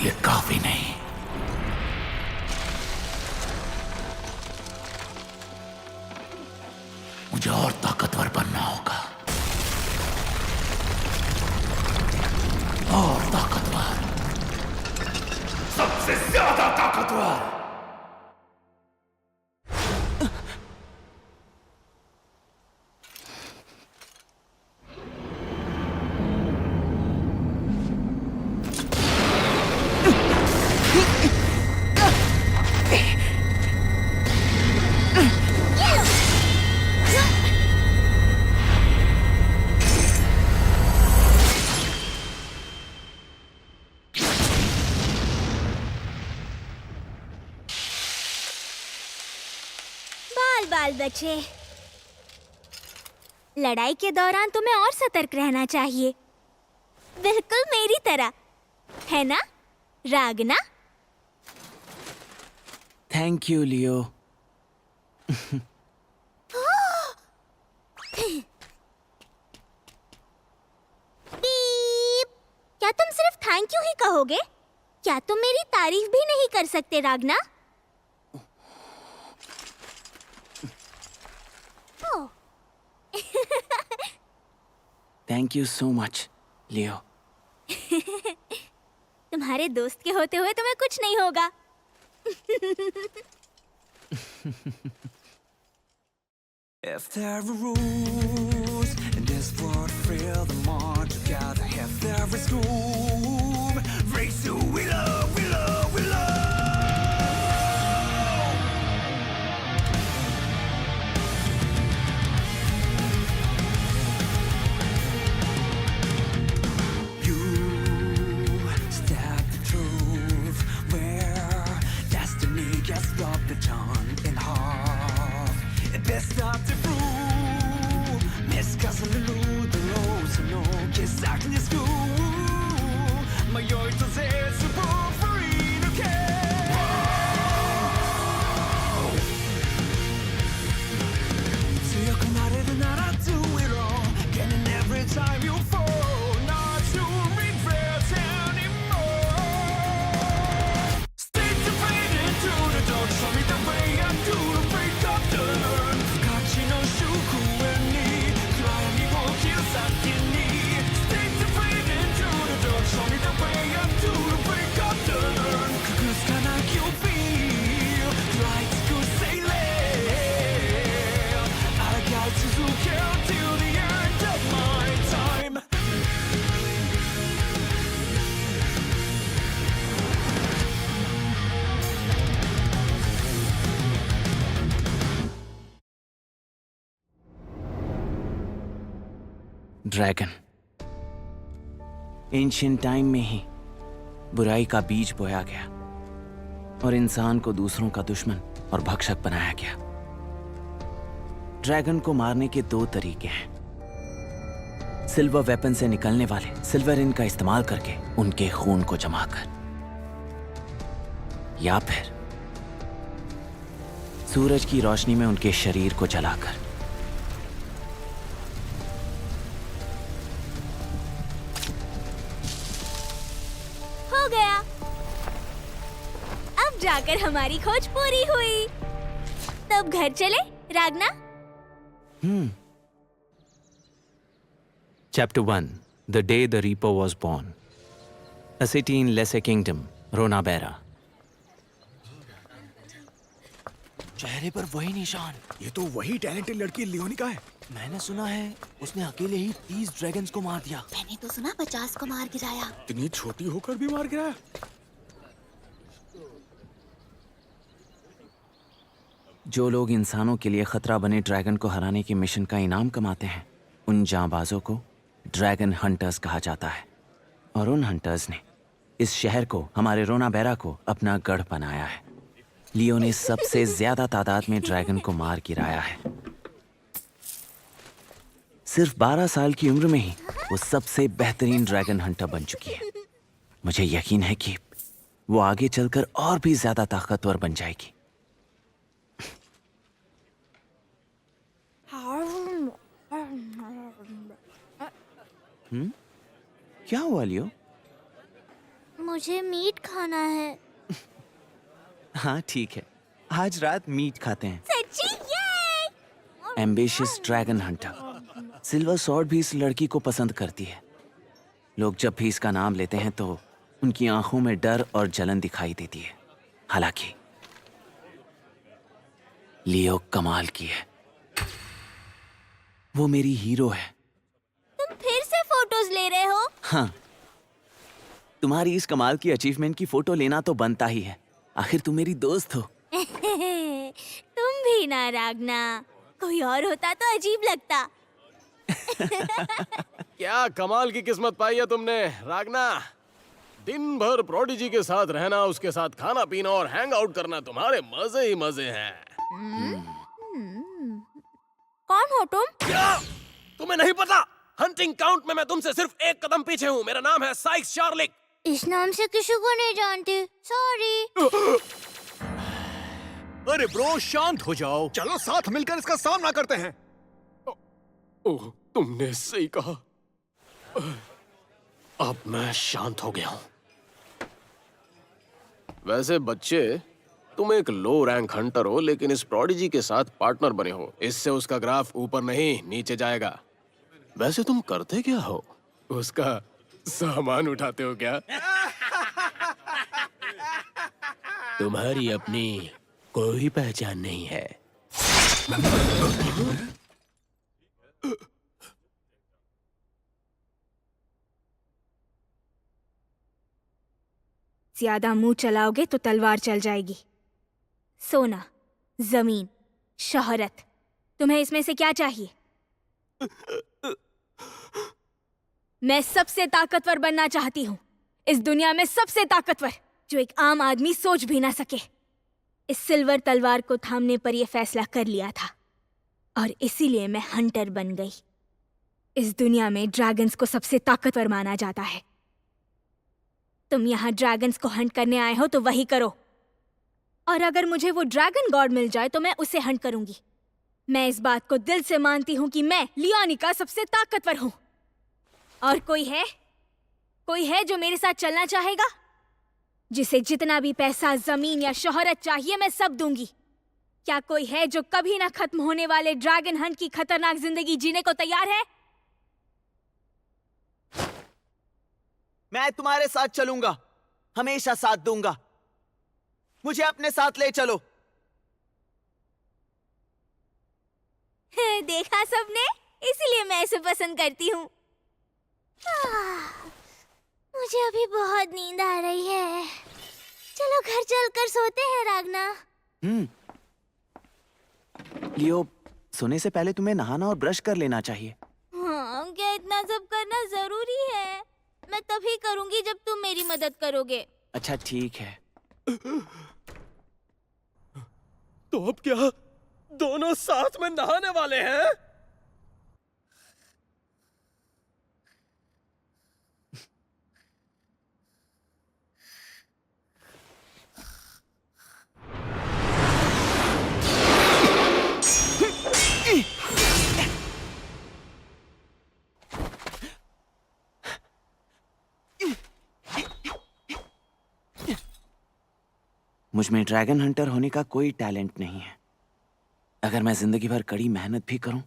ये काफी नहीं। मुझे और ताकतवर बनना होगा, और ताकतवर, सबसे ज्यादा ताकतवर। बाल बच्चे, लड़ाई के दौरान तुम्हें और सतर्क रहना चाहिए, बिल्कुल मेरी तरह, है ना Ragna? Thank you Leo. Beep. क्या तुम सिर्फ थैंक यू ही कहोगे? क्या तुम मेरी तारीफ भी नहीं कर सकते रागना? थैंक यू सो मच लियो। तुम्हारे दोस्त के होते हुए तुम्हें कुछ नहीं होगा। If there are rules in this world, fill them all together. If there is room, raise who we love, we love, we love. You step the truth where destiny gets rubbed and torn in half. Best not to prove Miss Cousin Lulu, the rose and no kiss I can just do. My yoy to say super free to care. So you come out of the night, I do it all. Getting every time you fall, not to regret anymore. Stay to fade into the dark, show me the way I do to break up the learn. Dragon ancient time में ही बुराई का बीज बोया गया और इंसान को दूसरों का दुश्मन और भक्षक बनाया गया। ड्रैगन को मारने के दो तरीके हैं, सिल्वर वेपन से निकलने वाले सिल्वर इन का इस्तेमाल करके उनके खून को जमाकर, या फिर सूरज की रोशनी में उनके शरीर को जलाकर। हो गया। अब जाकर हमारी खोज पूरी हुई। तब घर चले रागना? Chapter 1. The Day the Reaper Was Born. A city in Lesser Kingdom, Ronabera. चेहरे पर वही निशान। ये तो वही टैलेंटेड लड़की लियोनिका है। मैंने सुना है उसने अकेले ही 30 ड्रैगन्स को मार दिया। मैंने तो सुना 50 को मार गिराया। इतनी छोटी होकर भी मार गिराया। जो लोग इंसानों के लिए खतरा बने ड्रैगन को हराने की मिशन का इनाम कमाते हैं, उन जांबाजों को ड्रैगन हंटर्स कहा जाता है। और उन हंटर्स ने इस शहर को, हमारे रोनाबेरा को, अपना गढ़ बनाया है। लियो ने सबसे ज्यादा तादाद में ड्रैगन को मार गिराया है। सिर्फ 12 साल की उम्र में ही वो सबसे बेहतरीन ड्रैगन हंटर बन चुकी है। मुझे यकीन है कि वो आगे चलकर और भी ज्यादा ताकतवर बन जाएगी। क्या हुआ लियो? मुझे मीट खाना है। हाँ ठीक है, आज रात मीट खाते हैं। सच्ची? ये ambitious dragon Hunter. Silver sword भी इस लड़की को पसंद करती है। लोग जब भी इसका नाम लेते हैं तो उनकी आंखों में डर और जलन दिखाई देती है। हालांकि लियो कमाल की है, वो मेरी हीरो है। तुम फिर से फोटोज ले रहे हो? हाँ, तुम्हारी इस कमाल की अचीवमेंट की फोटो लेना तो बनता ही है, आखिर तुम मेरी दोस्त हो। तुम भी ना रागना, कोई और होता तो अजीब लगता। क्या कमाल की किस्मत पाई है तुमने रागना। दिन भर प्रोडिजी के साथ रहना, उसके साथ खाना पीना और हैंग आउट करना तुम्हारे मजे ही मजे हैं। कौन हो तुम? क्या तुम्हें नहीं पता? हंटिंग काउंट में मैं तुमसे सिर्फ एक कदम पीछे हूँ। मेरा नाम है साइक्स शार्लिक। इस नाम से किसी को नहीं जानती, सॉरी। अरे ब्रो शांत हो जाओ, चलो साथ मिलकर इसका सामना करते हैं। ओह, तुमने सही कहा। अब मैं शांत हो गया हूँ। वैसे बच्चे, तुम एक लो रैंक हंटर हो, लेकिन इस प्रोडिजी के साथ पार्टनर बने हो। इससे उसका ग्राफ ऊपर नहीं नीचे जाएगा। वैसे तुम करते क्या हो? उसका सामान उठाते हो क्या? तुम्हारी अपनी कोई पहचान नहीं है। ज्यादा मुंह चलाओगे तो तलवार चल जाएगी। सोना, जमीन, शोहरत, तुम्हें इसमें से क्या चाहिए? मैं सबसे ताकतवर बनना चाहती हूँ, इस दुनिया में सबसे ताकतवर, जो एक आम आदमी सोच भी ना सके। इस सिल्वर तलवार को थामने पर यह फैसला कर लिया था और इसीलिए मैं हंटर बन गई। इस दुनिया में ड्रैगन्स को सबसे ताकतवर माना जाता है। तुम यहाँ ड्रैगन्स को हंट करने आए हो तो वही करो, और अगर मुझे वो ड्रैगन गॉड मिल जाए तो मैं उसे हंट करूंगी। मैं इस बात को दिल से मानती हूँ कि मैं लियोनिका सबसे ताकतवर हूँ। और कोई है जो मेरे साथ चलना चाहेगा? जिसे जितना भी पैसा, जमीन या शोहरत चाहिए मैं सब दूंगी। क्या कोई है जो कभी ना खत्म होने वाले ड्रैगन हंट की खतरनाक जिंदगी जीने को तैयार है? मैं तुम्हारे साथ चलूंगा, हमेशा साथ दूंगा। मुझे अपने साथ ले चलो। देखा सबने, इसीलिए मैं इसे पसंद करती हूँ। मुझे अभी बहुत नींद आ रही है। चलो घर चलकर सोते हैं रागना। लियो, सोने से पहले तुम्हें नहाना और ब्रश कर लेना चाहिए। हाँ, क्या इतना सब करना जरूरी है? मैं तभी करूंगी जब तुम मेरी मदद करोगे। अच्छा ठीक है। तो अब क्या दोनों साथ में नहाने वाले हैं? मुझ में ड्रैगन हंटर होने का कोई टैलेंट नहीं है। अगर मैं जिंदगी भर कड़ी मेहनत भी करूं